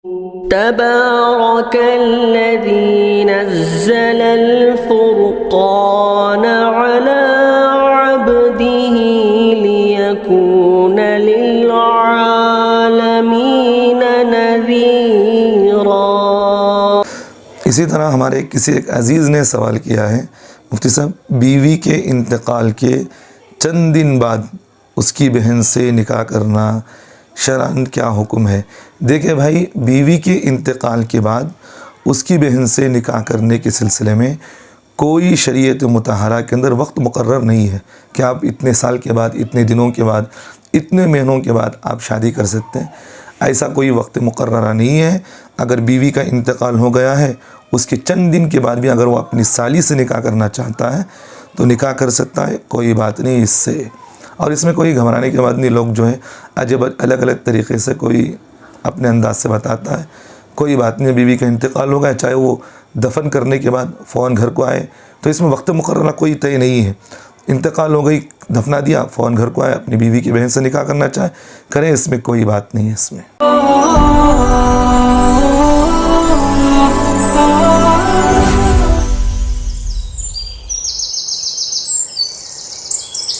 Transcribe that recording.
تبارك الذي نزل الفرقان على عبده ليكون للعالمين نذيرا۔ اسی طرح ہمارے کسی ایک عزیز نے سوال کیا ہے، مفتی صاحب بیوی کے انتقال کے چند دن بعد اس کی بہن سے نکاح کرنا شرعاً کیا حکم ہے؟ دیکھیں بھائی، بیوی کے انتقال کے بعد اس کی بہن سے نکاح کرنے کے سلسلے میں کوئی شریعت مطہرہ کے اندر وقت مقرر نہیں ہے کہ آپ اتنے سال کے بعد، اتنے دنوں کے بعد، اتنے مہینوں کے بعد آپ شادی کر سکتے ہیں۔ ایسا کوئی وقت مقررہ نہیں ہے۔ اگر بیوی کا انتقال ہو گیا ہے، اس کے چند دن کے بعد بھی اگر وہ اپنی سالی سے نکاح کرنا چاہتا ہے تو نکاح کر سکتا ہے، کوئی بات نہیں اس سے۔ اور اس میں کوئی گھبرانے کی بات نہیں۔ لوگ جو ہے عجب الگ الگ طریقے سے کوئی اپنے انداز سے بتاتا ہے، کوئی بات نہیں، بیوی کا انتقال ہو گیا، چاہے وہ دفن کرنے کے بعد فوراً گھر کو آئے، تو اس میں وقت مقررہ کوئی طے نہیں ہے۔ انتقال ہو گئی، دفنا دیا، فوراً گھر کو آئے، اپنی بیوی کی بہن سے نکاح کرنا چاہے کریں، اس میں کوئی بات نہیں ہے اس میں۔